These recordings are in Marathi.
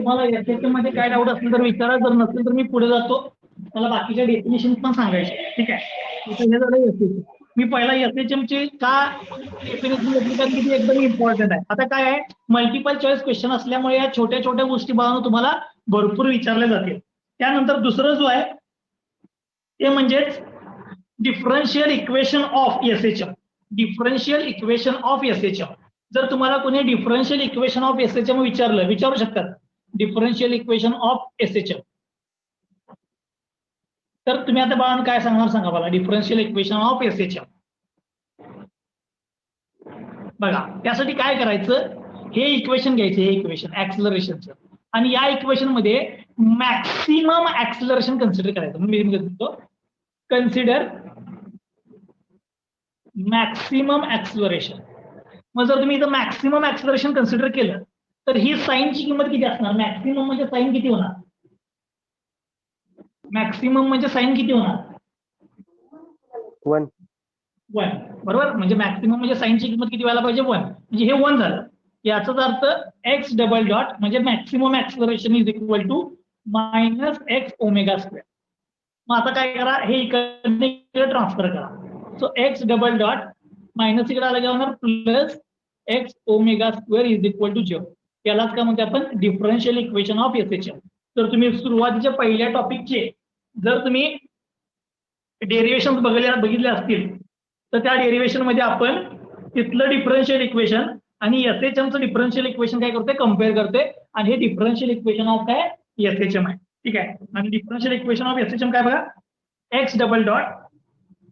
तुम्हाला याच्या मध्ये काय डाऊट असेल तर विचारा, जर नसेल तर मी पुढे जातो. मला बाकीच्या डेफिनेशन पण सांगायचे. ठीक आहे, हे झालं एसएचएम. मी पहिला एसएचएम ची का डेफिनेशन घेतली कारण की ती एकदम इम्पॉर्टंट आहे. आता काय आहे, मल्टिपल चॉईस क्वेश्चन असल्यामुळे या छोट्या छोट्या गोष्टी बघून तुम्हाला भरपूर विचारल्या जातील. त्यानंतर दुसरं जो आहे ते म्हणजेच differential equation of SHM. Differential equation of SHM. जर तुम्हाला कोणी डिफरन्शियल इक्वेशन ऑफ एसएचएम विचारू शकतात, डिफरन्शियल इक्वेशन ऑफ एसएचएम, तर तुम्ही आता बाळांनो काय सांगणार सांगा मला. डिफरन्शियल इक्वेशन ऑफ एसएचएम बघा, त्यासाठी काय करायचं, हे इक्वेशन घ्यायचे, हे इक्वेशन ऍक्सलरेशनचं, आणि या इक्वेशन मध्ये मॅक्सिमम ऍक्सलरेशन कन्सिडर करायचं. मी म्हणतो कन्सिडर मॅक्सिमम ऍक्सलरेशन. मग जर तुम्ही इथं मॅक्सिमम ऍक्सलरेशन कन्सिडर केलं तर ही साईनची किंमत किती असणार. मॅक्सिमम म्हणजे साईन किती होणार, मॅक्सिमम म्हणजे साईन किती होणार, 1. बरोबर. म्हणजे मॅक्सिमम म्हणजे साईनची किंमत किती व्हायला पाहिजे, 1. म्हणजे हे 1 झालं. याचाच अर्थ एक्स डबल डॉट म्हणजे maximum acceleration is equal to minus x omega square. मग आता काय करा, हे इकडे ट्रान्सफर करा. So x double dot minus इकडे आलं काय होणार, plus x omega square is equal to 0. यालाच काय म्हणते आपण, डिफरन्शियल इक्वेशन ऑफ एसएचएम. तर तुम्ही सुरुवातीच्या पहिल्या टॉपिकचे जर तुम्ही डेरिव्हेशन बघितले असतील तर त्या डेरिव्हेशन मध्ये आपण तिथलं डिफरन्शियल इक्वेशन आणि एसएचएमचं डिफरन्शियल इक्वेशन काय करते, कम्पेअर करते. आणि हे डिफरन्शियल इक्वेशन ऑफ काय, एसएचएम आहे. ठीक आहे. आणि डिफरन्शियल इक्वेशन ऑफ एसएचएम काय बघा, x double dot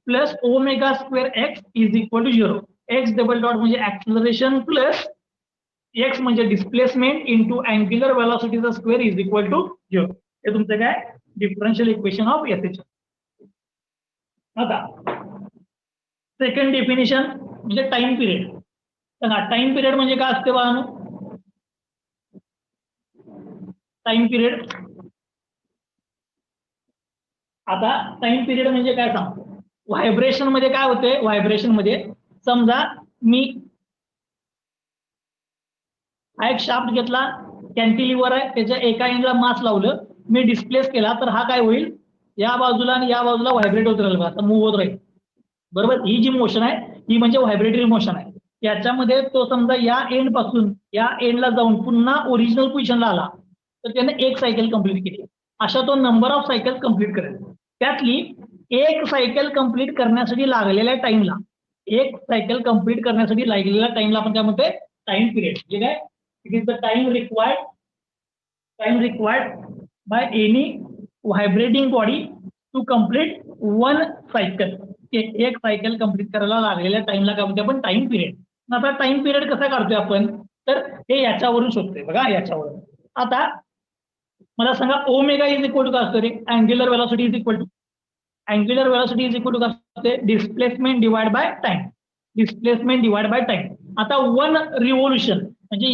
plus omega square x is equal to 0. X double dot म्हणजे ऍक्सलरेशन प्लस एक्स म्हणजे डिस्प्लेसमेंट इंटू अँग्युलर वेलॉसिटीचा स्क्वेअर इज इक्वल टू 0. हे तुमचं काय, डिफरन्शियल इक्वेशन ऑफ एसएचएम. आता सेकंड डेफिनेशन म्हणजे टाइम पिरियड. टाइम पिरियड म्हणजे काय असते बाळांनो, टाइम पिरियड. आता टाइम पिरियड म्हणजे काय सांगतो, व्हायब्रेशन मध्ये काय होते, व्हायब्रेशन मध्ये समजा मी हा एक शाफ्ट घेतला, कॅन्टिलिव्हर आहे, त्याच्या एका एंडला मास लावलं, मी डिस्प्लेस केला, तर हा काय होईल, या बाजूला आणि या बाजूला व्हायब्रेट होत राहील, आता मूव्ह होत राहील. बरोबर. ही जी मोशन आहे ही म्हणजे व्हायब्रेटरी मोशन आहे. याच्यामध्ये तो समजा या एंड पासून या एंडला जाऊन पुन्हा ओरिजिनल पोझिशनला आला तर त्याने एक सायकल कंप्लीट केली. अशा तो नंबर ऑफ सायकल कंप्लीट करेल. त्यातली एक सायकल कंप्लीट करण्यासाठी लागलेल्या टाइमला, एक सायकल कंप्लीट करण्यासाठी लागलेल्या टाइमला आपण काय म्हणतोय, टाइम पिरियड. म्हणजे काय, it is the time required by any vibrating body to complete one cycle. एक सायकल कंप्लीट करायला लागलेल्या टाइमला काय म्हणतो आपण, टाइम पिरियड. आता टाइम पिरियड कसा काढतोय आपण, तर हे याच्यावरून शोधतोय बघा, याच्यावरून. आता मला सांगा ओमेगा इज इक्वल टू काय असतं रे, angular velocity is equal to, angular velocity is equal to काय असते, displacement divide by time, displacement divide by time. आता 1 रिव्होल्यूशन म्हणजे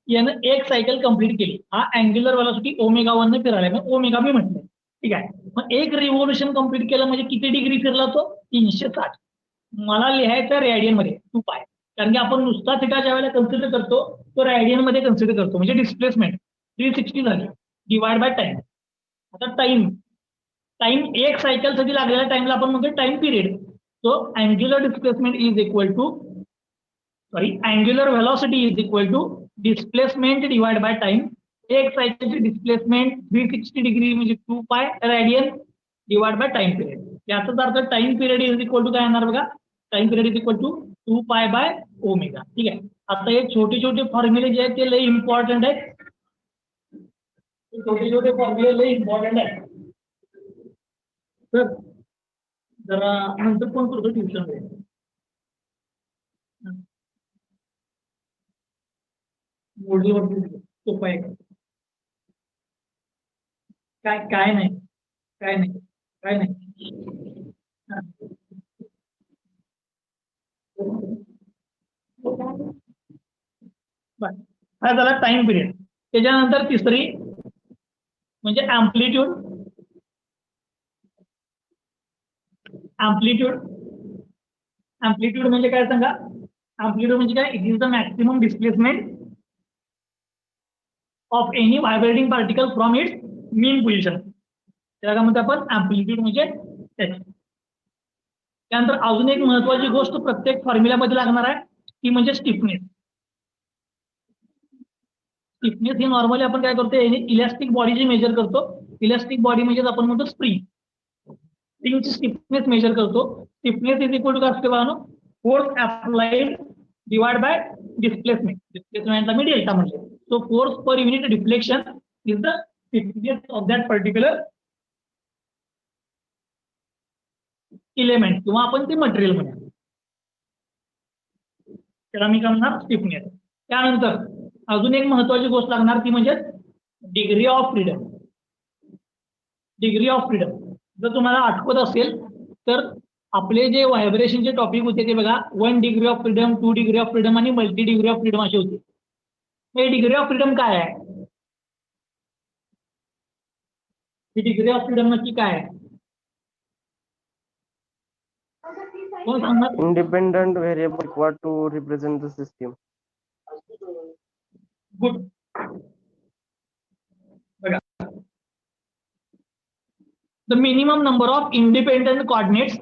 यानं एक सायकल कंप्लीट केली, हा अँग्युलर वेलॉसिटी ओमेगा 1 ने फिरायला, मग ओमेगा मी म्हटलंय. ठीक आहे. मग एक रिव्होल्यूशन कंप्लीट केलं म्हणजे किती डिग्री फिरला तो, 360. मला लिहायचं रेडियन मध्ये 2 पाय, कारण की आपण नुसता थिटा ज्या वेळेला कन्सिडर करतो तो रेडियन मध्ये कन्सिडर करतो. म्हणजे डिस्प्लेसमेंट 360 झाली डिवाइड बाय टाइम. आता टाइम एक सायकल साठी लागलेल्या टाइमला आपण म्हणतो time period. So angular displacement is equal to angular velocity is equal to displacement divide by time. एक सायकलची डिस्प्लेसमेंट 360 डिग्री म्हणजे 2 pi radian divide by time period. याचाच अर्थ time period is equal to काय येणार बघा, time period is equal to 2 pi by omega. ठीक आहे. आता हे छोटे छोटे फॉर्म्युले जे आहेत ते लय इम्पॉर्टंट आहेत, छोटे छोटे फॉर्म्युले लय इम्पॉर्टंट आहेत. तर जरा नंतर फोन करतो ट्युशन मध्ये. मोडीवरती सोपा आहे, काय नाही, काय नाही, काय नाही. हा झाला टाइम पिरियड. त्याच्यानंतर तिसरी म्हणजे अँप्लिट्यूड. अँप्लिट्यूड म्हणजे काय सांगा, अँप्लिट्यूड म्हणजे काय, it is the maximum displacement of any vibrating particle from its mean position. त्याला काय म्हणतो आपण अँप्लिट्यूड म्हणजे त्याची. त्यानंतर अजून एक महत्वाची गोष्ट प्रत्येक फॉर्म्युल्यामध्ये लागणार आहे ती म्हणजे स्टिफनेस. स्टिफनेस ही नॉर्मली आपण काय करतो इलास्टिक बॉडीची मेजर करतो. इलास्टिक बॉडी म्हणजे आपण म्हणतो स्प्रिंग. स्प्रिंगची स्टिफनेस मेजर करतो. स्टिफनेस इज इक्वल टू काय असते बघा, force applied divide by displacement. डिस्प्लेसमेंटला मी डेल्टा म्हणजे. So force per unit deflection is the stiffness of that particular element किंवा आपण ते मटेरियल म्हणूया. त्याला मी काय म्हणणार स्टिफनेस. त्यानंतर अजून एक महत्वाची गोष्ट लागणार ती म्हणजे degree of freedom. Degree of freedom जर तुम्हाला आठवत असेल तर आपले जे व्हायब्रेशनचे टॉपिक होते ते बघा 1 degree of freedom, 2 degree of freedom आणि मल्टी डिग्री ऑफ फ्रीडम असे होते. हे डिग्री ऑफ फ्रीडम काय आहे? ही डिग्री ऑफ फ्रीडम नक्की काय आहे? कोण सांगणार? Independent variable required to represent the system. Good. बघा, the minimum number of independent coordinates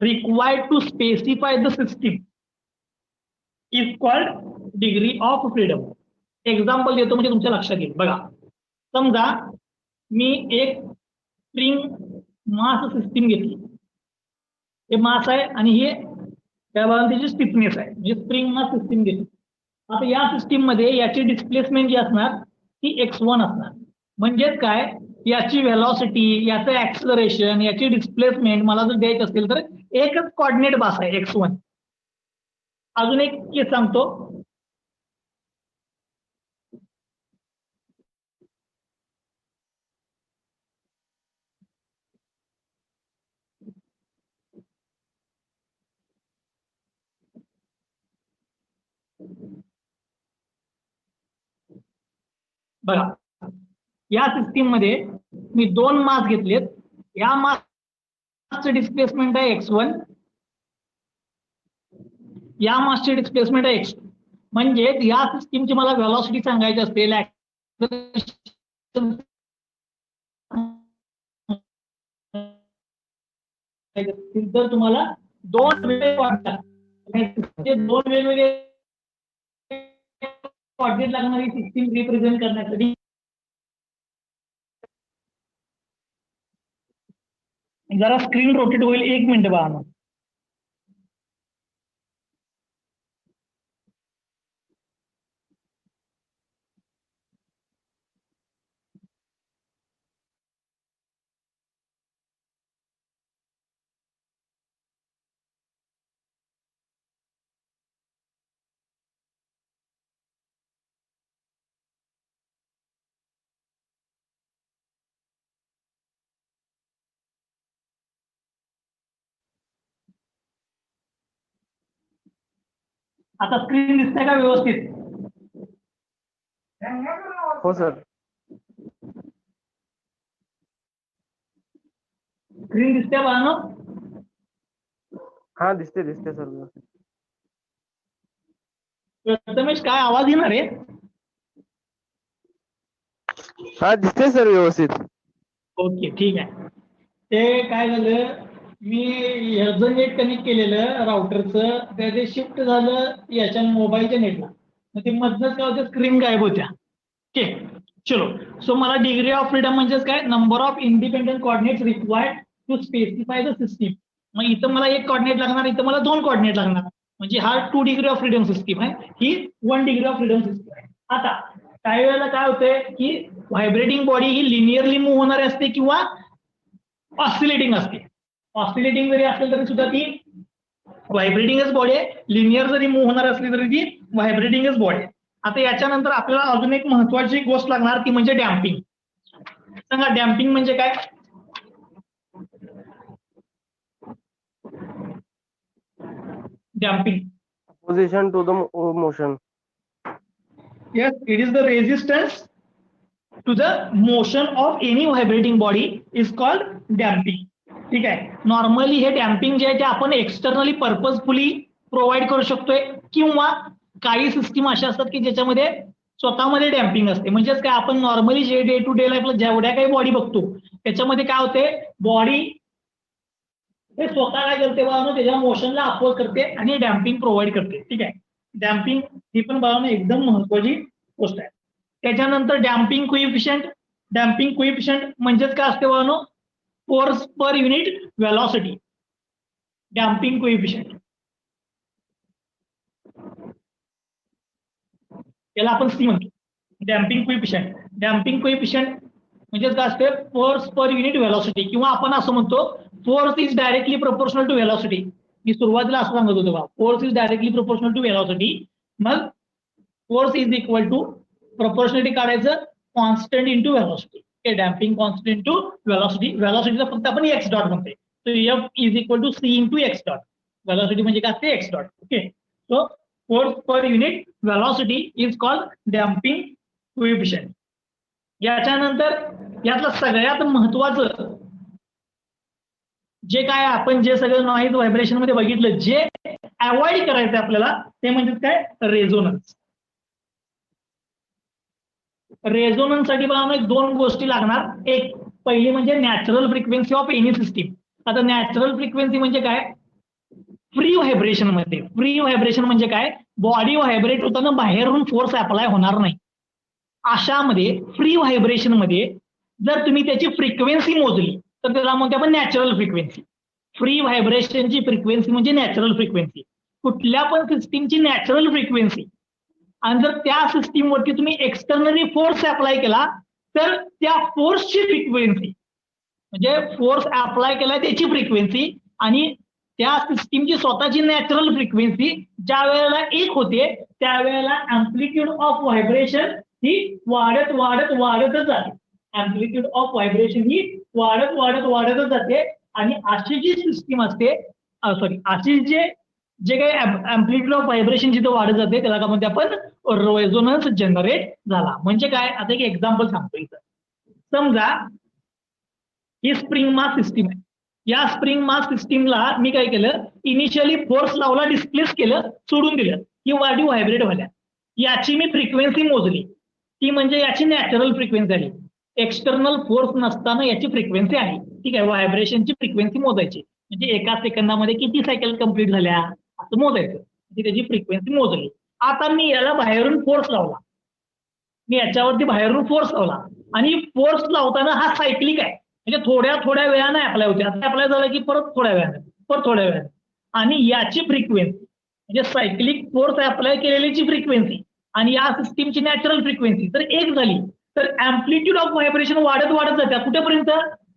required to specify the system is called degree of freedom. Example देतो म्हणजे तुमच्या लक्षात येईल. बघा, समजा मी एक स्प्रिंग मास सिस्टीम घेतली. हे मास आहे आणि हे त्या त्याची स्टिफनेस आहे म्हणजे स्प्रिंग मास सिस्टीम घेतली. आता या सिस्टीम मध्ये याची डिस्प्लेसमेंट जी असणार ती x1 असणार. म्हणजेच काय, याची व्हेलॉसिटी, याचं ऍक्सलरेशन, याची डिस्प्लेसमेंट मला जर द्यायची असेल तर एकच कॉर्डिनेट बास आहे x1. अजून एक केस सांगतो. बघा, या सिस्टीम मध्ये मी 2 मास घेतलेत. या मासचे डिस्प्लेसमेंट आहे x1, या मासचे डिस्प्लेसमेंट आहे x2. म्हणजे या सिस्टीमची मला व्हेलॉसिटी सांगायची असेल, तर तुम्हाला 2 वेगवेगळे कोऑर्डिनेट लागणारी सिस्टीम रिप्रेझेंट करण्यासाठी. जरा स्क्रीन रोटेट होईल, 1 मिनिट बघा. आता स्क्रीन दिसते का व्यवस्थित? हो सर. स्क्रीन दिसते बाळांनो? हा दिसते सर. प्रथमेश काय आवाज येणार आहे? हा दिसते सर व्यवस्थित. ओके, ठीक आहे. ते काय झालं, मी ह्याचं नेट कनेक्ट केलेलं राउटरचं, त्याचे शिफ्ट झालं याच्या मोबाईलच्या नेटला. मग ते मधनच काय होतं, स्क्रीन गायब होत्या. ओके, चलो. सो मला डिग्री ऑफ फ्रीडम म्हणजेच काय, number of independent coordinates required to specify the system. मग इथं मला 1 कोऑर्डिनेट लागणार, इथं मला 2 कोऑर्डिनेट लागणार. म्हणजे हा 2 डिग्री ऑफ फ्रीडम सिस्टीम आहे, ही 1 डिग्री ऑफ फ्रीडम सिस्टीम आहे. आता काही वेळेला काय होतंय की व्हायब्रेटिंग बॉडी ही लिनियरली मूव्ह होणारी असते किंवा ऑसिलेटिंग असते. ऑसिलेटिंग जरी असेल तरी सुद्धा ती व्हायब्रेटिंगच बॉडी आहे. लिनियर जरी मूव्ह होणार असली तरी ती व्हायब्रेटिंगच बॉडी आहे. आता याच्यानंतर आपल्याला अजून एक महत्वाची गोष्ट लागणार ती म्हणजे डॅम्पिंग. सांगा, डॅम्पिंग म्हणजे काय? Damping Opposition to the motion. Yes, it is the resistance to the motion of any vibrating body is called damping. ठीक आहे. नॉर्मली हे डॅम्पिंग जे आहे ते आपण एक्सटर्नली पर्पजफुली प्रोव्हाइड करू शकतोय किंवा काही सिस्टीम अशा असतात की ज्याच्यामध्ये स्वतःमध्ये डॅम्पिंग असते. म्हणजेच काय, आपण नॉर्मली जे डे टू डे लाईफला जेवढ्या काही बॉडी बघतो त्याच्यामध्ये काय होते, बॉडी हे स्वतः काय करते बघा, त्याच्या मोशनला अपोज करते आणि डॅम्पिंग प्रोव्हाइड करते. ठीक आहे, डॅम्पिंग ही पण बघा एकदम महत्वाची गोष्ट आहे. त्याच्यानंतर डॅम्पिंग कोइफिशियंट. डॅम्पिंग कोइफिशियंट म्हणजेच काय असते बघा, force per unit velocity. Damping coefficient याला आपण सी म्हणतो. Damping coefficient. डॅम्पिंग कोइफिशियंट म्हणजे काय असते, फोर्स पर युनिट व्हेलॉसिटी, किंवा आपण असं म्हणतो force is directly proportional to velocity. मी सुरुवातीला असं सांगत होतो बघा, force is directly proportional to velocity. मग force is equal to proportionality काढायचं, constant into velocity. Damping constant into velocity. व्हेलॉसिटीला फक्त आपण एक्स डॉट म्हणते. So F is equal to C into x dot. Velocity म्हणजे काय असते, x dot. Okay. So force per unit velocity is called damping coefficient. याच्यानंतर यातलं सगळ्यात महत्वाचं जे काय आपण जे सगळं नॉइज व्हायब्रेशन मध्ये बघितलं, जे अवॉइड करायचं आपल्याला ते म्हणजे काय, रेझोनन्स. रेझोनन्स साठी मला दोन गोष्टी लागणार. एक पहिली म्हणजे natural frequency of any system. आता नॅचरल फ्रिक्वेन्सी म्हणजे काय, फ्री व्हायब्रेशन मध्ये. फ्री व्हायब्रेशन म्हणजे काय, बॉडी व्हायब्रेट होताना बाहेरून फोर्स अप्लाय होणार नाही. अशामध्ये फ्री व्हायब्रेशन मध्ये जर तुम्ही त्याची फ्रिक्वेन्सी मोजली तर त्याला म्हणतो आपण नॅचरल फ्रिक्वेन्सी. फ्री व्हायब्रेशनची फ्रिक्वेन्सी म्हणजे नॅचरल फ्रिक्वेन्सी. कुठल्या पण सिस्टीमची नॅचरल फ्रिक्वेन्सी, आणि जर त्या सिस्टीमवरती तुम्ही एक्सटर्नली फोर्स अप्लाय केला तर त्या फोर्सची फ्रिक्वेन्सी, म्हणजे फोर्स अप्लाय केला त्याची फ्रिक्वेन्सी आणि त्या सिस्टीमची स्वतःची नॅचरल फ्रिक्वेन्सी ज्या वेळेला एक होते त्यावेळेला अँप्लिट्यूड ऑफ व्हायब्रेशन ही वाढत वाढत वाढतच जाते. अँप्लिट्यूड ऑफ व्हायब्रेशन ही वाढत वाढत वाढतच जाते. आणि अशी जी सिस्टीम असते, अशी जे काही अँप्लिट्यूड ऑफ व्हायब्रेशन जिथे वाढत जाते त्याला काय म्हणते आपण, रेझोनन्स जनरेट झाला. म्हणजे काय, आता एक एक्झाम्पल सांगतो इथं. समजा ही स्प्रिंग मास सिस्टीम आहे. या स्प्रिंग मास सिस्टीमला मी काय केलं, इनिशियली फोर्स लावला, डिस्प्लेस केलं, सोडून दिलं की बॉडी व्हायब्रेट व्हायला. याची मी फ्रिक्वेन्सी मोजली, ती म्हणजे याची नॅचरल फ्रिक्वेन्सी आली. एक्सटर्नल फोर्स नसताना याची फ्रिक्वेन्सी आहे. ठीक आहे, व्हायब्रेशनची फ्रिक्वेन्सी मोजायची म्हणजे एका सेकंदामध्ये किती सायकल कंप्लीट झाल्या असं मोजायचं. त्याची फ्रिक्वेन्सी मोजली. आता मी याला बाहेरून फोर्स लावला, मी याच्यावरती बाहेरून फोर्स लावला आणि फोर्स लावताना हा सायक्लिक आहे, म्हणजे थोड्या थोड्या वेळाने अप्लाय होते. आता अप्लाय झालं की परत थोड्या वेळाने, परत थोड्या वेळाने. आणि याची फ्रिक्वेन्सी म्हणजे सायक्लिक फोर्स अप्लाय केलेलीची फ्रिक्वेन्सी आणि या सिस्टीमची नॅचरल फ्रिक्वेन्सी जर एक झाली तर अँप्लिट्यूड ऑफ व्हायब्रेशन वाढत वाढत जाते. कुठेपर्यंत,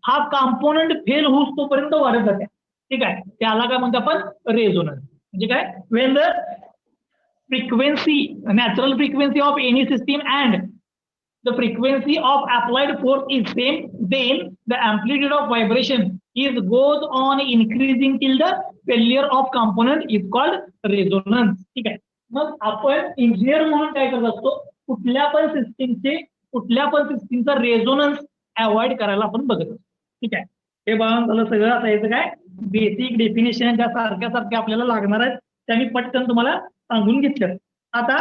हा कॉम्पोनंट फेल होऊस तोपर्यंत वाढत जाते. ठीक आहे, त्याला काय म्हणतो आपण, रेझोनन्स. म्हणजे काय, Wien the frequency, natural frequency of any system and the frequency of applied force is same, then the amplitude of vibration is goes on increasing till the failure of component is called resonance. ठीक आहे, मग आपण इंजिनियर म्हणून काय करत असतो, कुठल्या पण सिस्टीमचा रेझोनन्स अवॉइड करायला आपण बघत असतो. ठीक आहे, हे बघा झालं सगळं. आता याचं काय बेसिक डेफिनेशन ज्या सारख्या सारख्या आपल्याला लागणार आहेत त्या मी पटकन तुम्हाला सांगून घेतलं. आता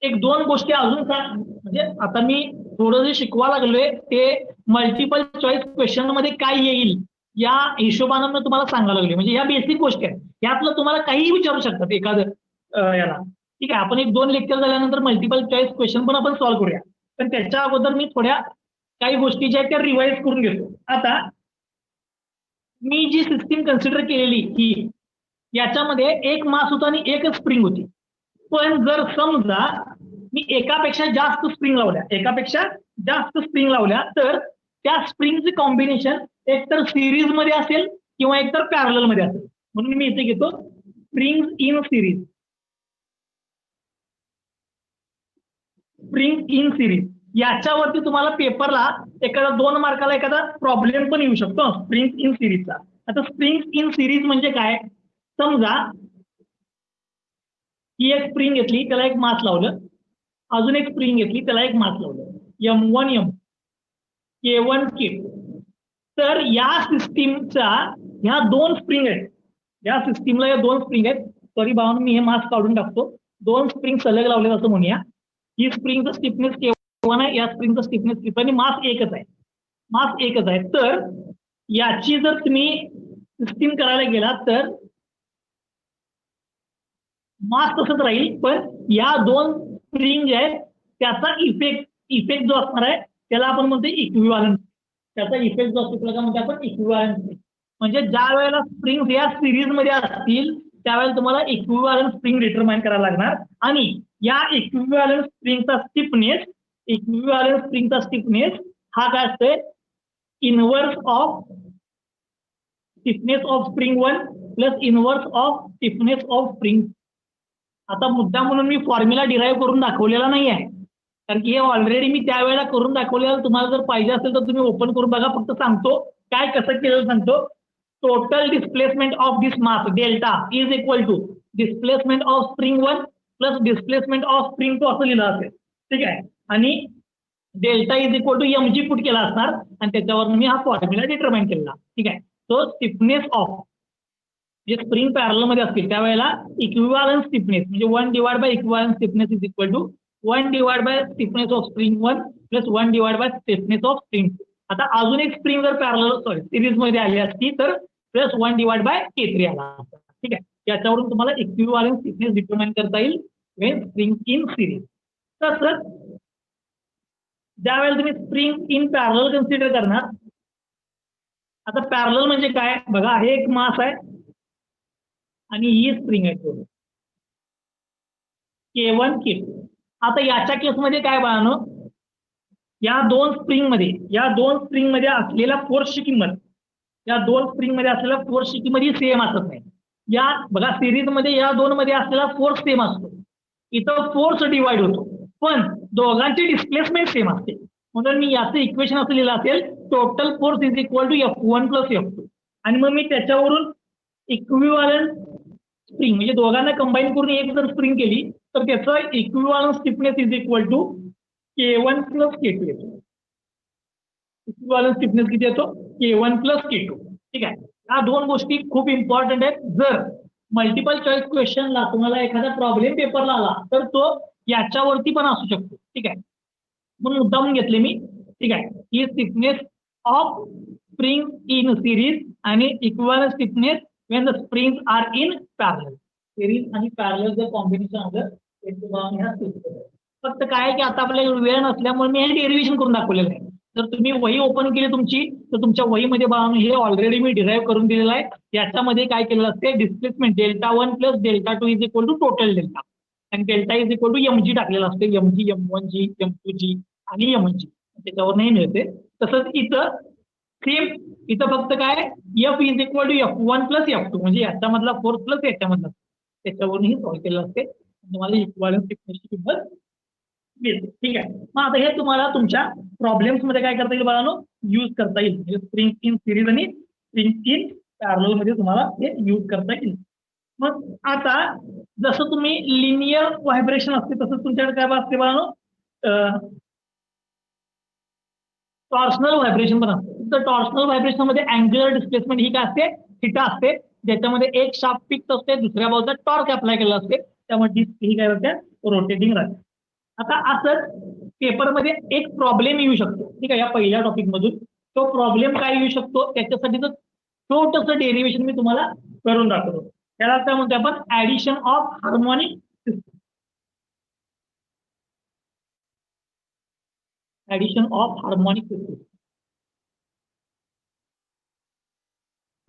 एक दोन गोष्टी अजून म्हणजे आता मी थोडं जे शिकवा लागलोय ते मल्टिपल चॉईस क्वेश्चन मध्ये काय येईल या हिशोबानं तुम्हाला सांगायला लागले. म्हणजे या बेसिक गोष्टी आहेत, यातलं तुम्हाला काहीही विचारू शकतात एखादं याला. ठीक आहे, आपण एक दोन लेक्चर झाल्यानंतर मल्टिपल चॉईस क्वेश्चन पण आपण सॉल्व्ह करूया. पण त्याच्या अगोदर मी थोड्या काही गोष्टी ज्या आहेत त्या रिवाइज करून घेतो. आता मी जी सिस्टीम कन्सिडर केलेली की याच्यामध्ये एक मास होता आणि एकच स्प्रिंग होती. पण जर समजा मी एकापेक्षा जास्त स्प्रिंग लावल्या तर त्या स्प्रिंगचे कॉम्बिनेशन एकतर सिरीज मध्ये असेल किंवा एकतर पॅरलल मध्ये असेल. म्हणून मी इथे घेतो spring in series. Spring in series याच्यावरती तुम्हाला पेपरला एखादा 2 मार्काला एखादा प्रॉब्लेम पण येऊ शकतो स्प्रिंग इन सिरीजचा. आता स्प्रिंग इन सिरीज म्हणजे काय, समजा ही एक स्प्रिंग घेतली त्याला एक मास लावलं, अजून एक स्प्रिंग घेतली त्याला एक मास लावलं, M1 M, K1 K. तर या सिस्टीमचा ह्या 2 स्प्रिंग आहेत, या सिस्टीमला या 2 स्प्रिंग आहेत. सॉरी भावांनो, मी हे मास काढून टाकतो. 2 स्प्रिंग सलग लावले असं म्हणूया. ही स्प्रिंगचं स्टिफनेस K1 आहे, या स्प्रिंगचं स्टिफनेस K2 आणि मास एकच आहे. मास एकच आहे. तर याची जर तुम्ही सिस्टीम करायला गेला तर मास तसंच राहील, पण या दोन स्प्रिंग जे आहेत त्याचा इफेक्ट जो असणार आहे त्याला आपण म्हणतो इक्विव्हॅलंट. त्याचा इफेक्ट जो असतो त्याला काय म्हणतो आपण इक्विव्हॅलंट. म्हणजे ज्या वेळेला स्प्रिंग या सिरीज मध्ये असतील त्यावेळेला तुम्हाला इक्विव्हॅलंट स्प्रिंग डिटरमाइन करायला लागणार आणि या इक्विव्हॅलंट स्प्रिंगचा स्टिफनेस हा काय असतोय inverse of stiffness of spring 1 plus inverse of stiffness of spring. आता मुद्दा म्हणून मी फॉर्म्युला डिराईव्ह करून दाखवलेला नाही आहे, कारण की हे ऑलरेडी मी त्यावेळेला करून दाखवलेलं. तुम्हाला जर पाहिजे असेल तर तुम्ही ओपन करून बघा. फक्त सांगतो काय कसं केलं सांगतो. Total displacement of this mass delta is equal to displacement of spring 1 plus displacement of spring 2 असं लिहिलं असेल. ठीक आहे. आणि delta is equal to mg put केला असणार आणि त्याच्यावर मी हा फॉर्म्युला डिटरमाइन केला. ठीक आहे. तो स्टिफनेस ऑफ जे स्प्रिंग पॅरल मध्ये असतील त्यावेळेला इक्विव्हॅलंट स्टिफनेस म्हणजे 1 divide by equivalent stiffness is equal to 1 divide by stiffness of spring 1 plus 1 divide by stiffness of spring 2. आता अजून एक स्प्रिंग जर पॅरल सिरीज मध्ये आली असती तर प्लस 1 डिवाइड बाय K3 आला असता. ठीक आहे. याच्यावरून तुम्हाला इक्विव्हॅलंट स्टिफनेस डिटरमाइन करता येईल व्हेन स्प्रिंग इन सिरीज. तसंच ज्यावेळेला तुम्ही स्प्रिंग इन पॅरल कन्सिडर करणार. आता पॅरल म्हणजे काय बघा, हे एक मास आहे आणि ही स्प्रिंग आहे K1 K2. आता याच्या केसमध्ये काय बाळानो, या दोन स्प्रिंग मध्ये असलेल्या फोर्सची किंमत ही सेम असत नाही. या बघा सिरीज मध्ये या दोन मध्ये असलेला फोर्स सेम असतो. इथं फोर्स डिवाइड होतो पण दोघांची डिस्प्लेसमेंट सेम असते. म्हणून मी याचं इक्वेशन असं लिहिलं असेल total force is equal to F1 plus F2 आणि मग मी त्याच्यावरून इक्विव्हॅलंट स्प्रिंग म्हणजे दोघांना कंबाईन करून एक जर स्प्रिंग केली तर त्याचं equivalent stiffness is equal to K1 plus K2 येतो. इक्विव्हॅलंट स्टिफनेस किती येतो K1 प्लस K2. ठीक आहे. या दोन गोष्टी खूप इम्पॉर्टंट आहेत. जर मल्टिपल चॉईस क्वेश्चनला तुम्हाला एखादा प्रॉब्लेम पेपरला आला तर तो याच्यावरती पण असू शकतो. ठीक आहे. म्हणून मुद्दामून घेतले मी. ठीक आहे. ही stiffness of spring in series आणि equivalent stiffness when the springs are in parallel. Series आणि पॅरलल जर कॉम्बिनेशन आलं फक्त काय की आता आपल्याला वेळ नसल्यामुळे मी हे डेरिव्हेशन करून दाखवलेलं आहे. जर तुम्ही वही ओपन केली तुमची तर तुमच्या वहीमध्ये हे ऑलरेडी मी डिराईव्ह करून दिलेलं आहे. याच्यामध्ये काय केलेलं असते displacement Δ1 plus Δ2 is equal to total delta आणि delta is equal to mg टाकलेला असते. mg m1g m2g आणि mg त्याच्यावर नाही मिळते. तसंच इथं फक्त काय F is equal to F1 plus F2 म्हणजे याच्यामधला फोर्स प्लस याच्यामधला त्याच्यावरूनही सॉल्व्ह केलं असते. तुम्हाला इक्विव्हॅलंट स्टिफनेसची किंमत मिळते. ठीक आहे. मग आता हे तुम्हाला तुमच्या प्रॉब्लेम्स मध्ये काय करता येईल बाळांनो यूज करता येईल. म्हणजे स्प्रिंग इन सिरीज आणि स्प्रिंग इन पॅरलल मध्ये तुम्हाला हे यूज करता येईल. मग आता जसं तुम्ही लिनियर व्हायब्रेशन असते तसंच तुमच्याकडे काय असते बाळांनो टॉर्शनल व्हायब्रेशन पण असते. तर टॉर्शनल व्हायब्रेशन मध्ये अँग्युलर डिस्प्लेसमेंट ही काय असते थिटा असते ज्याच्यामध्ये एक शाफ्ट फिक्स असते दुसऱ्या बाजूला टॉर्क अप्लाय केला असते त्यामुळे डिस्क ही काय होते रोटेटिंग राहते. आता असंच पेपरमध्ये एक प्रॉब्लेम येऊ शकतो. ठीक आहे. या पहिल्या टॉपिक मधून तो प्रॉब्लेम काय येऊ शकतो त्याच्यासाठीचं छोटंसं डेरिव्हेशन मी तुम्हाला करून दाखवतो. त्याला काय म्हणतो आपण addition of harmonic system. Addition of harmonic system.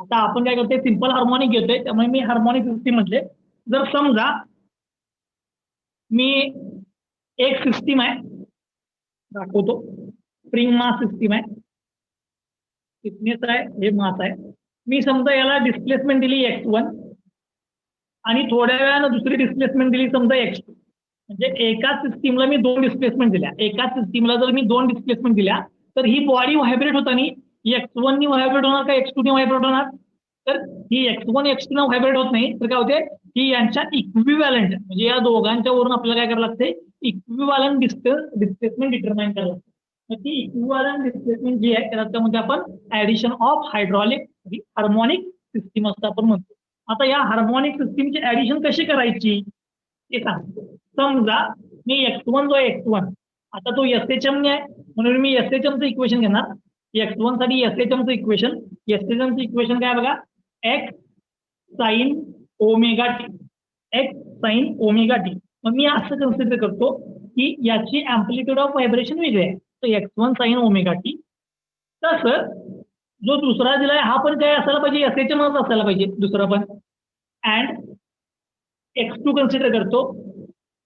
आता आपण काय करतोय सिंपल हार्मोनिक घेतोय त्यामुळे मी हार्मोनिक सिस्टीम म्हटले. जर समजा मी एक सिस्टीम आहे दाखवतो स्प्रिंग मास सिस्टीम आहे थिकनेस आहे हे मास आहे. मी समजा याला डिस्प्लेसमेंट दिली x1 आणि थोड्या वेळानं दुसरी डिस्प्लेसमेंट दिली समजा x2 म्हणजे एकाच सिस्टीमला मी दोन डिस्प्लेसमेंट दिल्या. एकाच सिस्टीमला जर मी दोन डिस्प्लेसमेंट दिल्या तर ही बॉडी व्हायब्रेट होताना x1 नी व्हायब्रेट होणार का x2 नी व्हायब्रेट होणार. तर ही x1 x2 नी व्हायब्रेट होत नाही तर काय होते ही यांच्या इक्विव्हॅलंट म्हणजे या दोघांच्या वरून आपल्याला काय करायला लागते इक्विव्हॅलंट डिस्प्लेसमेंट डिटरमाइन करायला लागते. मग ती इक्विव्हॅलंट डिस्प्लेसमेंट जी आहे त्यामध्ये आपण addition of hydraulic harmonic system असं आपण म्हणतो. आता या हार्मोनिक सिस्टीमची ऍडिशन कशी करायची ते सांगतो. समजा मी x1 जो x1 आता तो SHM आहे म्हणून मी SHM चं इक्वेशन घेणार. x1 साठी SHM चं इक्वेशन काय बघा x sin ओमेगा टी मग मी असं कन्सिडर करतो की याची अँप्लिट्यूड ऑफ व्हायब्रेशन वेगळी आहे. तर x1 sin ओमेगा टी तसं जो दुसरा दिलाय हा पण काय असायला पाहिजे SHM असायला पाहिजे दुसरा पण. अँड x2 कन्सिडर करतो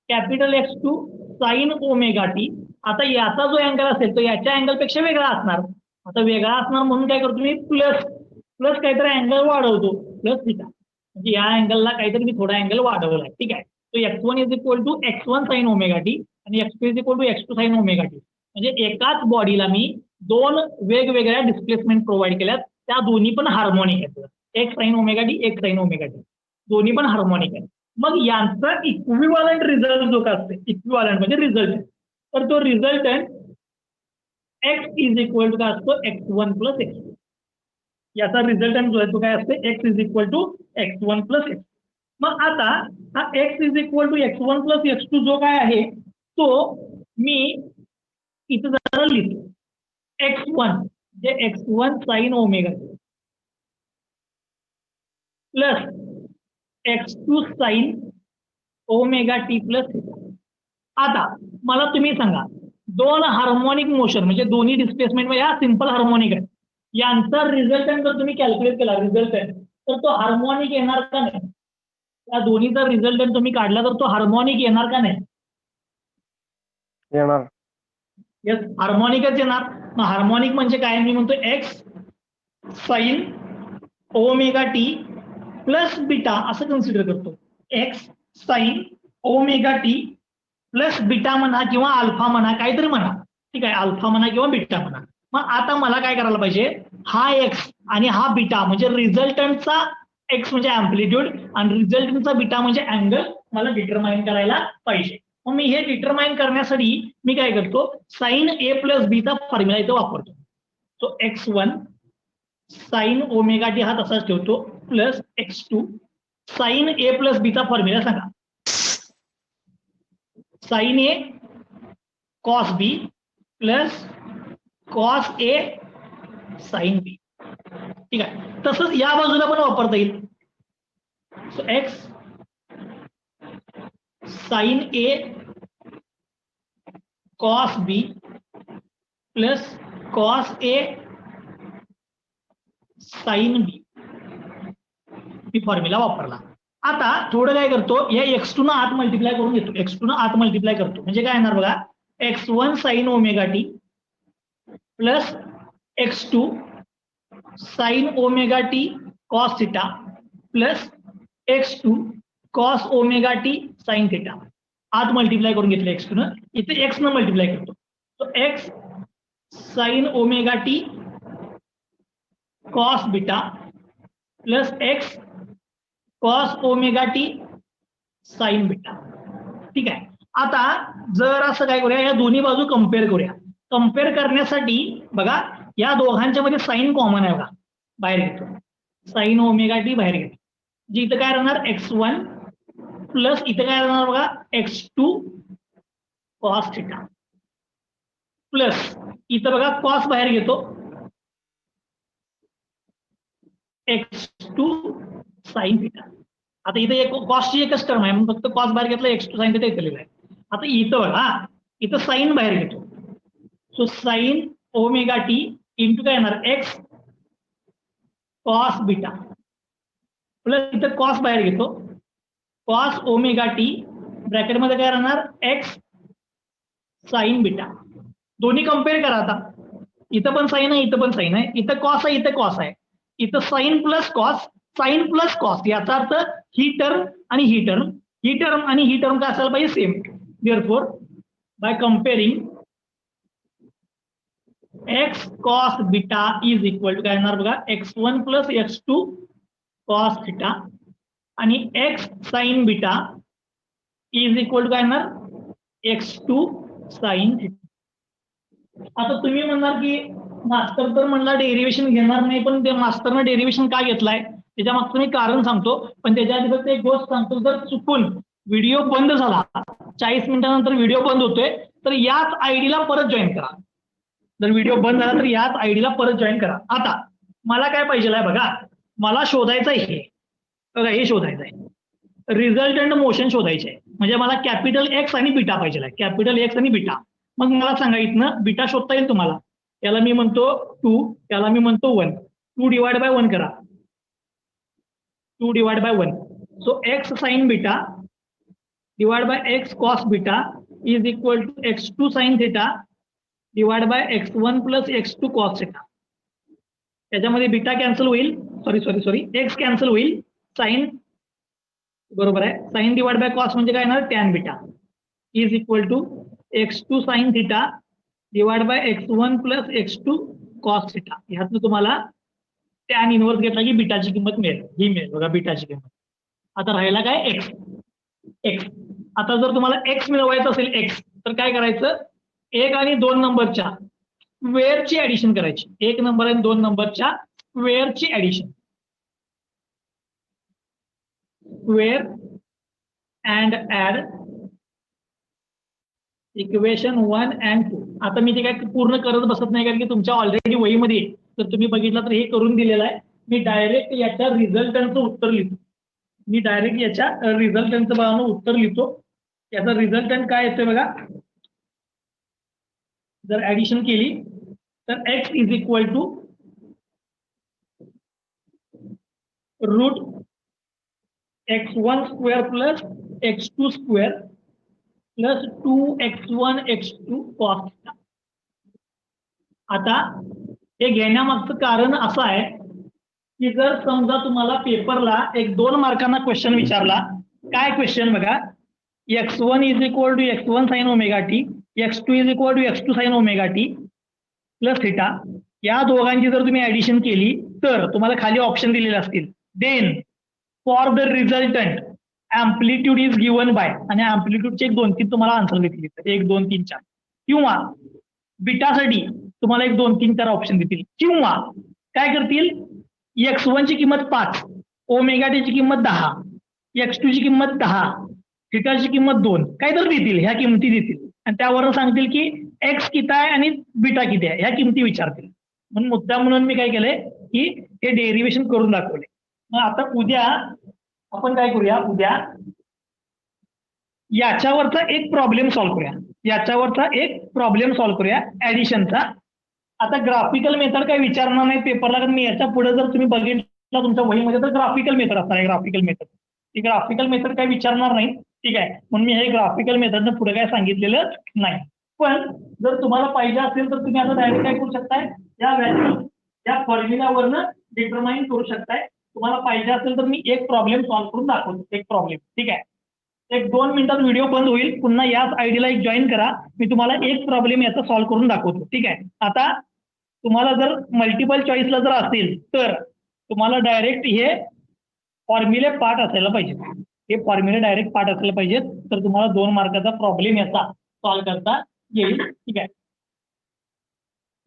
capital X2 sine omega T. आता याचा जो अँगल असेल तो याच्या अँगल पेक्षा वेगळा असणार. आता वेगळा असणार म्हणून काय करतो मी प्लस काहीतरी अँगल वाढवतो प्लस थिटा म्हणजे या अँगलला काहीतरी मी थोडा अँगल वाढवलाय. ठीक आहे. तो x1 is equal to x1 sine omega t आणि x2 is equal to x2 sine omega t. म्हणजे एकाच बॉडीला मी दोन वेगवेगळ्या डिस्प्लेसमेंट प्रोव्हाइड केल्यात त्या दोन्ही पण हार्मोनिक आहेत. एक साइन ओमेगा टी एक साइन ओमेगा टी दोन्ही पण हार्मोनिक आहेत. मग यांचा इक्विव्हॅलंट रिझल्ट जो काय असते इक्विव्हॅलंट म्हणजे रिझल्ट तर तो resultant x is equal to काय असतो x1 प्लस x2. याचा रिझल्टंट जो आहे तो काय असते x is equal to x1 plus x. मग आता हा x is equal to x1 plus x2 जो काय आहे तो मी इथं जरा लिहितो x1 जे x1 sine omega plus x2 sine omega t plus theta. आता मला तुम्ही सांगा दोन हार्मोनिक मोशन म्हणजे दोन्ही डिस्प्लेसमेंट म्हणजे हा सिंपल हार्मोनिक आहे. यांचा रिझल्टंट जर तुम्ही कॅल्क्युलेट केला रिझल्टंट तर तो हार्मोनिक येणार का नाही. या दोन्हीचा रिझल्टंट तुम्ही काढला तर तो हार्मोनिक येणार का नाही. येणार. येस हार्मोनिकच येणार. मग हार्मोनिक म्हणजे काय मी म्हणतो x sine omega t plus beta असं कन्सिडर करतो. x sine omega t plus beta म्हणा किंवा अल्फा म्हणा काहीतरी म्हणा. ठीक आहे अल्फा म्हणा किंवा बीटा म्हणा. मग आता मला काय करायला पाहिजे हा x आणि हा बीटा म्हणजे रिझल्टंटचा x म्हणजे अँप्लिट्यूड आणि रिझल्टंटचा बीटा म्हणजे अँगल मला डिटरमाइन करायला पाहिजे. मग मी हे डिटरमाइन करण्यासाठी मी काय करतो साइन ए प्लस बीचा फॉर्म्युला इथं वापरतो. So x1 sine omega T हा तसाच ठेवतो प्लस x2 साइन ए प्लस बीचा फॉर्म्युला सांगा. Sign A cos B plus cos A sine B. ठीक आहे तसंच या बाजूला पण वापरता येईल. So x sign A cos B plus cos A sine B me formula वापरला. आता थोडं काय करतो या x2 आत मल्टिप्लाय करून घेतो. x2 आत मल्टिप्लाय करतो म्हणजे काय येणार बघा x1 sine omega t plus x2 sine omega T cos theta plus x2 cos omega T sine theta. आत मल्टिप्लाय करून घेतलं x2 न इथे x न मल्टिप्लाय करतो. तो x sine omega T cos beta plus x cos omega T sign beta. ठीक आहे. आता जर असं काय करूया या दोन्ही बाजू कम्पेअर करूया. कम्पेअर करण्यासाठी बघा या दोघांच्या मध्ये साइन कॉमन आहे बघा बाहेर घेतो साइन ओमेगा टी बाहेर घेतो. जी इथं काय राहणार x1 प्लस इथं काय राहणार बघा x2 कॉस थिटा प्लस इथं बघा कॉस बाहेर घेतो x2 साइन थिटा. आता इथे एक कॉसची एकच टर्म आहे म्हणून फक्त कॉस बाहेर घेतला x2 साइन थिटा इथं आहे. आता इथं बघा इथं साइन बाहेर घेतो. So sine omega T into काय येणार x कॉस बीटा प्लस इथं कॉस बाहेर घेतो कॉस ओमेगा टी ब्रॅकेटमध्ये काय राहणार x साइन बीटा. दोन्ही कम्पेअर करा. आता इथं पण साइन आहे इथं पण साइन आहे इथं कॉस आहे इथं कॉस आहे इथं साइन प्लस कॉस याचा अर्थ ही टर्म आणि ही टर्म आणि ही टर्म काय असायला पाहिजे same. Therefore by comparing x cos beta is equal to काय येणार बघा x1 plus x2 cos theta आणि x sine beta is equal to काय येणार x2 साइन थिटा. आता तुम्ही म्हणणार की मास्टर तर म्हणला डेरिव्हेशन घेणार नाही पण ते मास्टरनं डेरिव्हेशन का घेतलाय त्याच्या मागचं मी कारण सांगतो. पण त्याच्या आधी फक्त एक गोष्ट सांगतो जर चुकून व्हिडिओ बंद झाला 40 मिनिटानंतर व्हिडिओ बंद होतोय, तर याच आयडीला परत जॉईन करा. जर व्हिडिओ बंद झाला तर याच आयडीला परत जॉईन करा. आता मला काय पाहिजे आहे बघा, मला शोधायचं आहे हे बघा, हे शोधायचं आहे रिझल्टंट मोशन शोधायचे आहे. म्हणजे मला कॅपिटल एक्स आणि बीटा पाहिजे आहे, कॅपिटल एक्स आणि बीटा. मग मला सांगा इथनं बीटा शोधता येईल तुम्हाला. याला मी म्हणतो 2, याला मी म्हणतो 1. 2 डिवाइड बाय 1 करा, 2 divide by 1. So x sine beta divide by x cos beta is equal to x2 sine theta divide by x1 plus x2 cos theta. त्याच्यामध्ये बीटा कॅन्सल होईल, सॉरी एक्स कॅन्सल होईल, साइन बरोबर आहे. साइन डिवाइड बाय कॉस म्हणजे काय येणार, tan beta is equal to x2 sine theta divide by x1 plus x2 cos theta. ह्यातनं तुम्हाला टॅन इनवर्स घेतला की बीटाची किंमत मिळेल, ही मिळेल बघा बीटाची किंमत. आता राहिला काय एक्स. आता जर तुम्हाला एक्स मिळवायचं असेल एक्स, तर काय करायचं, 1 आणि 2 नंबरच्या स्क्वेअरची ऍडिशन करायची. 1 नंबर आणि 2 नंबरच्या स्क्वेअरची addition, square and add equation 1 and 2. आता मी ते काय पूर्ण करत बसत नाही, कारण की तुमच्या ऑलरेडी वहीमध्ये जर तुम्ही बघितलं तर हे करून दिलेलं आहे. मी डायरेक्ट याच्या रिझल्टंटचं उत्तर लिहितो. मी डायरेक्ट याच्या रिझल्टंटचं उत्तर लिहितो. याचा रिझल्टंट काय येतोय बघा, जर ऍडिशन केली तर x is equal to root x1 square plus x2 square plus 2x1 x2 cos. आता हे घेण्यामागचं कारण असं आहे की जर समजा तुम्हाला पेपरला एक 2 मार्कांना क्वेश्चन विचारला, काय क्वेश्चन बघा, x1 is equal to x1 sine omega t, x2 is equal to x2 sine omega t plus theta. या दोघांची जर तुम्ही ऍडिशन केली तर तुम्हाला खाली ऑप्शन दिलेले असतील. Then for the resultant amplitude is given by, आणि अँप्लिट्यूडचे 1-2-3 तुम्हाला आन्सर देतील, 1 2 3 4. किंवा बीटासाठी तुम्हाला 1 2 3 4 ऑप्शन देतील. किंवा काय करतील, x1 ची किंमत 5, ओमेगा टी ची किंमत 10, x2 ची किंमत 10, थीटाची किंमत 2, काय तर देतील, ह्या किमती देतील. आणि त्यावर सांगतील की एक्स किती आहे आणि बीटा किती आहे, ह्या किमती विचारतील. म्हणून मुद्दा म्हणून मी काय केलंय की हे डेरिव्हेशन करून दाखवले. मग आता उद्या आपण काय करूया, उद्या याच्यावरचा एक प्रॉब्लेम सॉल्व्ह करूया, याच्यावरचा एक प्रॉब्लेम सॉल्व्ह करूया ऍडिशनचा. आता ग्राफिकल मेथड काय विचारणार नाही पेपरला, कारण मी याच्या पुढे जर तुम्ही बघितलं तुमच्या वहीमध्ये तर ग्राफिकल मेथड असणार आहे. ग्राफिकल मेथड, ती ग्राफिकल मेथड काय विचारणार नाही, ठीक आहे. म्हणून मी हे ग्राफिकल मेथडनं पुढे काय सांगितलेलं नाही. पण जर तुम्हाला पाहिजे असेल तर तुम्ही आता डायरेक्ट काय करू शकताय, या व्हॅल्यू या फॉर्म्युलावरनं डिटरमाइन करू शकताय. तुम्हाला पाहिजे असेल तर मी एक प्रॉब्लेम सॉल्व्ह करून दाखवतो, एक प्रॉब्लेम, ठीक आहे. 1-2 मिनिटात व्हिडिओ बंद होईल, पुन्हा याच आयडीला एक जॉईन करा, मी तुम्हाला एक प्रॉब्लेम याचा सॉल्व्ह करून दाखवतो, ठीक आहे. आता तुम्हाला जर मल्टिपल चॉईसला जर असेल तर तुम्हाला डायरेक्ट हे फॉर्म्युले पार्ट असायला पाहिजे, हे फॉर्म्युले डायरेक्ट पार्ट असायला पाहिजेत, तर तुम्हाला 2 मार्काचा प्रॉब्लेम याचा सॉल्व्ह करता येईल, ठीक आहे.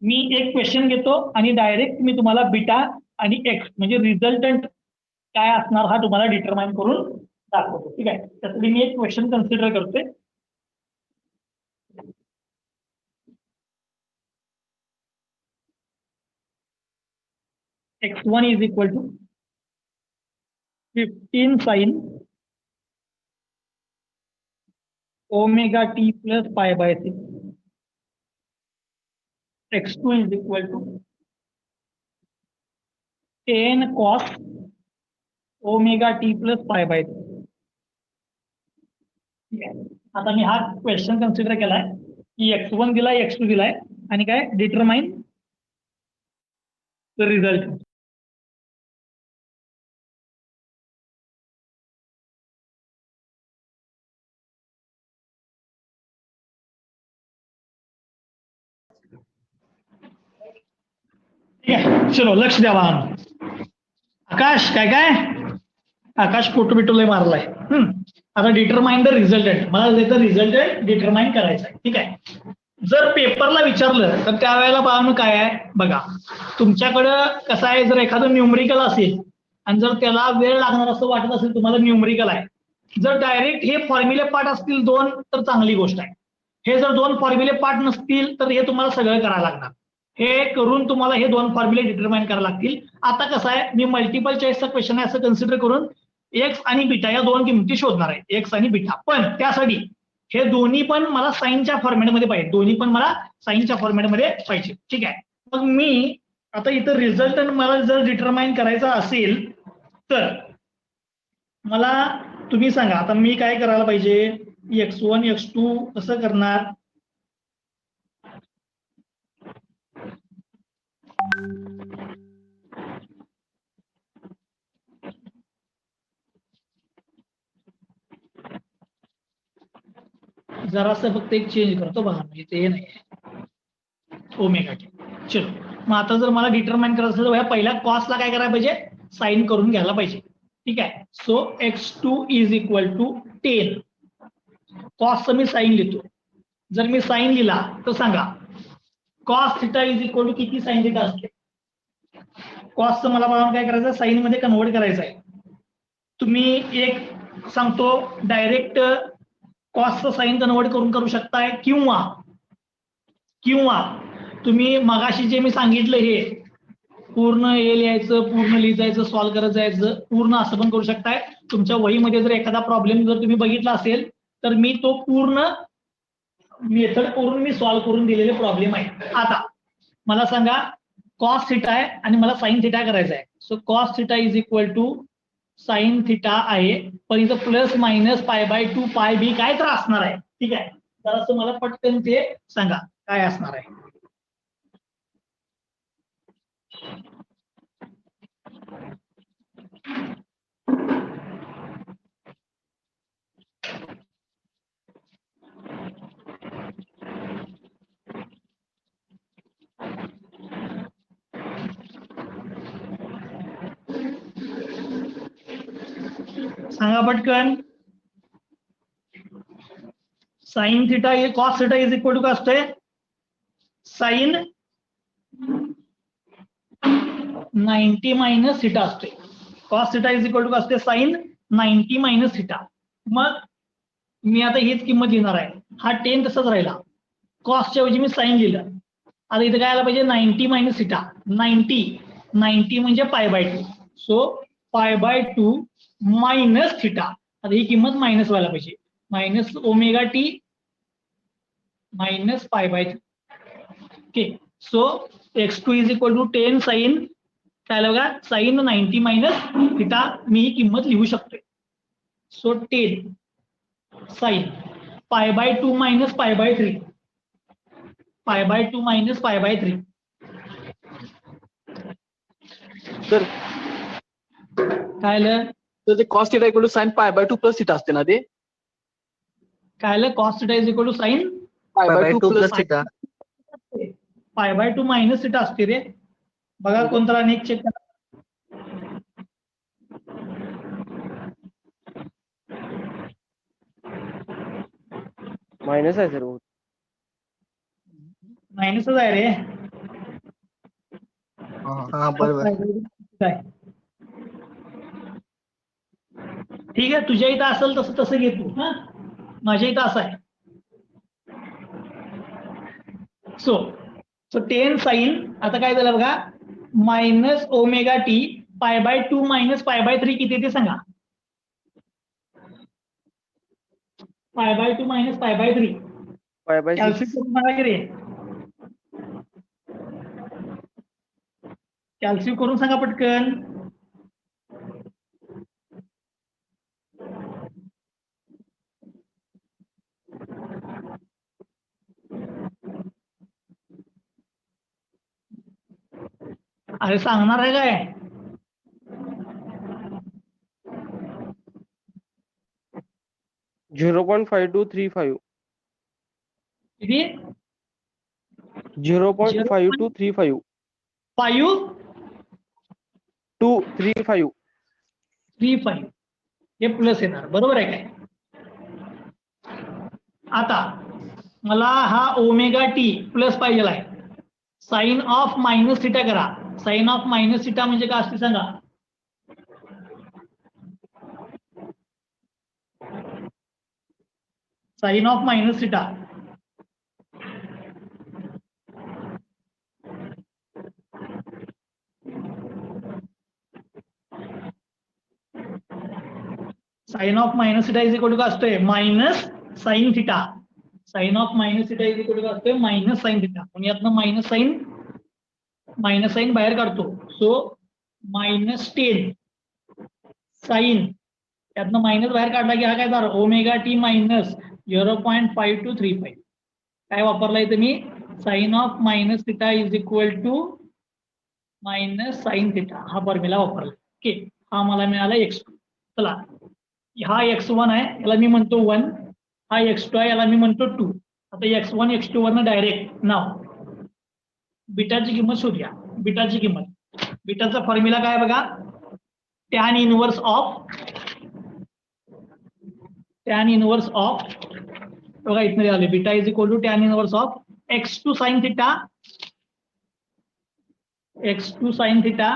मी एक क्वेश्चन घेतो आणि डायरेक्ट मी तुम्हाला बीटा आणि एक्स म्हणजे रिझल्टंट काय असणार हा तुम्हाला डिटरमाइन करून दाखवतो, ठीक आहे. त्यासाठी मी एक क्वेश्चन कन्सिडर करतोय. x1 is equal to 15 sine omega t plus pi by 6. x2 is equal to 10 cos omega t plus pi by 6. आता मी हा क्वेश्चन कन्सिडर केलाय की x1 दिलाय, x2 दिलाय आणि काय डिटरमाइन द रिझल्ट. चलो लक्ष द्यावा. आकाश काय काय, आकाश फोटो बिटो लय मारलाय. आता डिटरमाइन द रिझल्टंट, मला त्याचा रिझल्टंट डिटरमाइन करायचा आहे, ठीक आहे. जर पेपरला विचारलं तर त्यावेळेला पाहणं काय आहे बघा, तुमच्याकडं कसं आहे, जर एखादं न्यूमरिकल असेल आणि जर त्याला वेळ लागणार असं वाटत असेल तुम्हाला न्यूमरिकल आहे, जर डायरेक्ट हे फॉर्म्युले पार्ट असतील 2 तर चांगली गोष्ट आहे. हे जर 2 फॉर्म्युले पार्ट नसतील तर हे तुम्हाला सगळं करायला लागणार. हे करून तुम्हाला हे 2 फॉर्म्युले डिटरमाइन करायला लागतील. आता कसं आहे, मी मल्टिपल चॉईसचा क्वेश्चन आहे असं कन्सिडर करून एक्स आणि बीटा या 2 किमती शोधणार आहे, एक्स आणि बीटा. पण त्यासाठी हे दोन्ही पण मला साईनच्या फॉर्मॅटमध्ये पाहिजे, दोन्ही पण मला साईनच्या फॉर्मॅटमध्ये पाहिजे. ठीक आहे. मग मी आता इथं रिझल्ट मला जर डिटरमाइन करायचा असेल तर मला तुम्ही सांगा, आता मी काय करायला पाहिजे, x1 x2 कसं करणार? जरासं फक्त एक चेंज करतो बघा, म्हणजे ते नाही ओमेगा टी. चलो, मग आता जर मला डिटरमाइन करायचं असेल तर पहिल्या कॉस्टला काय करायला पाहिजे, साइन करून घ्यायला पाहिजे. ठीक आहे. So x2 is equal to 10. कॉस्टचं मी साइन लिहितो. जर मी साइन लिहिला तर सांगा cos theta is equal to किती साइन थिटा असते? कॉस्टचं मला बघा काय करायचं, साइन मध्ये कन्वर्ट करायचं आहे. तुम्ही एक सांगतो डायरेक्ट कॉस्टचं साइन कन्वर्ट करून करू शकताय, किंवा तुम्ही मगाशी जे मी सांगितलं हे पूर्ण हे लिहायचं, पूर्ण लिहायचं, सॉल्व्ह करत जायचं, पूर्ण असं पण करू शकताय. तुमच्या वहीमध्ये जर एखादा प्रॉब्लेम जर तुम्ही बघितला असेल तर मी तो पूर्ण मेथड करून मी सॉल्व्ह करून दिलेले प्रॉब्लेम आहे. आता मला सांगा कॉस थिटा आहे आणि मला साइन थिटा करायचा आहे. So cos theta is equal to sine theta आहे, पण इथं प्लस मायनस π/2 πb काय तर असणार आहे. ठीक आहे. तर असं मला पटकन ते सांगा काय असणार आहे. सांगा पटकन. साइन थिटा हे cos theta is equal to काय असतंय, साइन 90 मायनस थिटा असते. Cos theta is equal to काय असते, साइन 90 मायनस थिटा. मग मी आता हीच किंमत लिहिणार आहे. हा 10 तसाच राहिला, कॉसच्या ऐवजी मी साइन लिहिलं. आता इथे काय आलं पाहिजे, 90 मायनस थिटा. 90 म्हणजे π/2. So π/2 minus theta. आता ही किंमत मायनस व्हायला पाहिजे, minus omega t minus π/2. Okay. So x2 is equal to 10 sine काय बघा, साइन 90 मायनस थिटा मी ही किंमत लिहू शकतोय. So 10 sine π/2 minus π/3, π/2 minus π/3. Sir काय आलं, तर ते cos theta equal to sine π/2 plus theta असते ना ते? काय आलं, cos theta is equal to sine π/2 plus theta. π/2 minus theta असते रे. बघा कोणता अनेक चेक करा. मायनस आहे सर. मायनसच आहे रे. हा बरोबर. ठीक आहे, तुझ्या इथं असेल तसं तसं घे तू. हा, माझ्या इथं असं आहे. सो 10 साइन आता काय झालं बघा, मायनस ओमेगा टी π/2 मायनस π/3 किती ते सांगा. π/2 मायनस π/3 π/6. कॅल्क्युलेट करून सांगा की रे, कॅल्क्युलेट करून सांगा पटकन. अरे सांगणार आहे काय, 0.5235. किती, 0.5235. 235. 5.35 हे प्लस येणार, बरोबर आहे काय. आता मला हा ओमेगा टी प्लस पाहिजे आहे. साइन ऑफ मायनस थिटा करा. साइन ऑफ मायनस थिटा म्हणजे काय असते सांगा. Sine of minus theta sine of minus theta is equal to काय असतोय minus sine theta sine of minus theta is equal to काय असतोय मायनस साइन थिटा पण यातनं मायनस साइन बाहेर काढतो सो -10 साइन त्यातनं मायनस बाहेर काढला की हा काय झाला ओमेगा टी मायनस 0.5235 काय वापरलाय तुम्ही sine of minus theta is equal to minus sine theta हा फॉर्म्युला वापरला ओके हा मला मिळाला x2 चला हा x1 आहे याला मी म्हणतो 1 हा x2 आहे याला मी म्हणतो 2 आता x1 x2 वरनं डायरेक्ट नाव बीटाची किंमत शोधूया बीटाची किंमत बीटाचा फॉर्म्युला काय बघा tan इनवर्स ऑफ बघा इथं आले beta is equal to tan inverse of x2 sin theta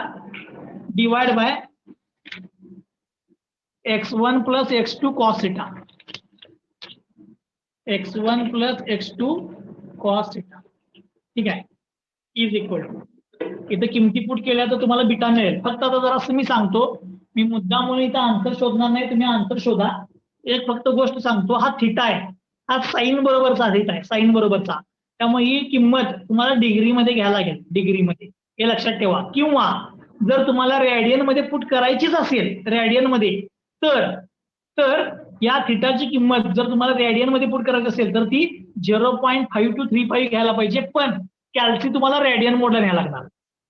divide by x1 plus x2 cos theta x1 plus x2 cos theta ठीक आहे इज इक्वल टू इथं किमती पुट केल्या तर तुम्हाला बीटा मिळेल फक्त आता जरा असं मी सांगतो मी मुद्दा म्हणून इथं आन्सर शोधणार नाही तुम्ही आन्सर शोधा एक फक्त गोष्ट सांगतो हा थिटा आहे हा साइन बरोबरचा थिटा आहे साइन बरोबरचा त्यामुळे ही किंमत तुम्हाला डिग्रीमध्ये घ्यायला लागेल डिग्रीमध्ये हे लक्षात ठेवा किंवा जर तुम्हाला रॅडियन मध्ये पुट करायचीच असेल रॅडियन मध्ये तर या थिटाची किंमत जर तुम्हाला रॅडियन मध्ये पुट करायची असेल तर ती 0.5235 घ्यायला पाहिजे पण कॅल्सी तुम्हाला रॅडियन मोडला न्यायला लागणार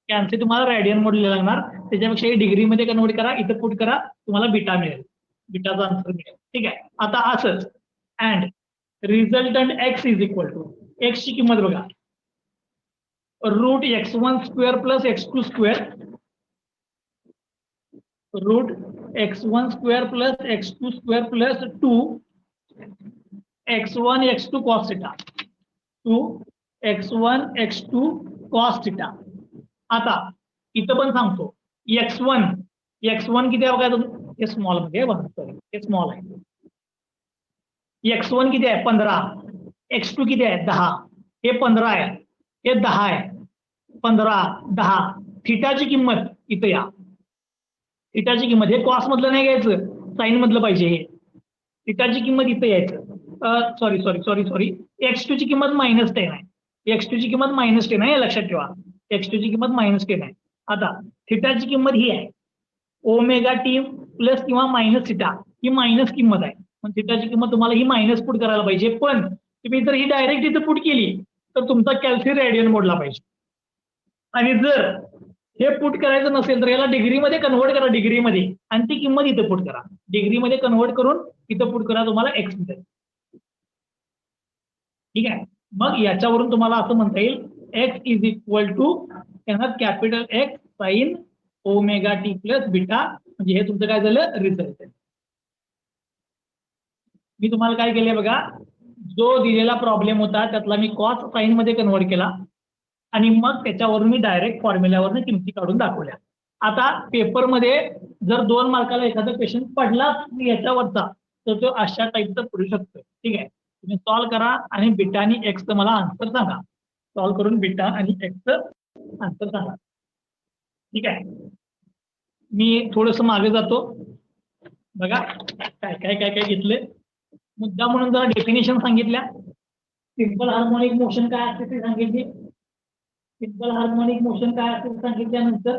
कॅल्सी तुम्हाला रॅडियन मोडला लागणार त्याच्यापेक्षा डिग्री मध्ये कन्वर्ट करा इथं पुट करा तुम्हाला बीटा मिळेल बीटाचा आन्सर मिळेल ठीक आहे आता असंच and resultant x is equal to x ची किंमत बघा root x1 square plus x2 square root x1 square plus x2 square plus 2 x1 x2 cos theta 2 x1 x2 cos theta आता इथं पण सांगतो x1 किती आहे बघा हे स्मॉल मध्ये बघा सॉरी हे स्मॉल आहे x1 किती आहे 15 x2 किती आहे 10 हे 15 आहे हे 10 आहे 15 10 थिटाची किंमत इथं या थिटाची किंमत हे कॉस मधलं नाही घ्यायचं साइन मधलं पाहिजे हे थिटाची किंमत इथं यायचं सॉरी x2 ची किंमत -10 आहे x2 ची किंमत -10 आहे लक्षात ठेवा x2 ची किंमत -10 आहे आता थिटाची किंमत ही आहे ओमेगा टी प्लस किंवा मायनस थिटा ही मायनस किंमत आहे पण थिटाची किंमत तुम्हाला ही मायनस पुट करायला पाहिजे पण तुम्ही जर ही डायरेक्ट इथं पुट केली तर तुमचा कॅल्सी रेडियन मोडला पाहिजे आणि जर हे पुट करायचं नसेल तर याला डिग्रीमध्ये कन्व्हर्ट करा डिग्रीमध्ये आणि ती किंमत इथं पुट करा डिग्रीमध्ये कन्व्हर्ट करून इथं पुट करा तुम्हाला x मिळेल ठीक आहे मग याच्यावरून तुम्हाला असं म्हणता येईल x is equal to capital X sine omega t plus beta म्हणजे हे तुमचं काय झालं रिझल्ट आहे मी तुम्हाला काय केलंय बघा जो दिलेला प्रॉब्लेम होता त्यातला मी कॉस साइन मध्ये कन्व्हर्ट केला आणि मग त्याच्यावरून मी डायरेक्ट फॉर्म्युल्यावरून किमती काढून दाखवल्या आता पेपरमध्ये जर 2 मार्काला एखादा क्वेश्चन पडला याच्यावरचा तर तो अशा टाईपचा पडू शकतो ठीक आहे तुम्ही सॉल्व्ह करा आणि बीटा आणि एक्सचं मला आन्सर सांगा सॉल्व्ह करून बीटा आणि एक्सचं आन्सर सांगा ठीक आहे मी थोडस मागे जातो बघा काय घेतले मुद्दा म्हणून जरा डेफिनेशन सांगितल्या सिंपल हार्मोनिक मोशन काय असते ते सांगितले सिंपल हार्मोनिक मोशन काय असते सांगितल्यानंतर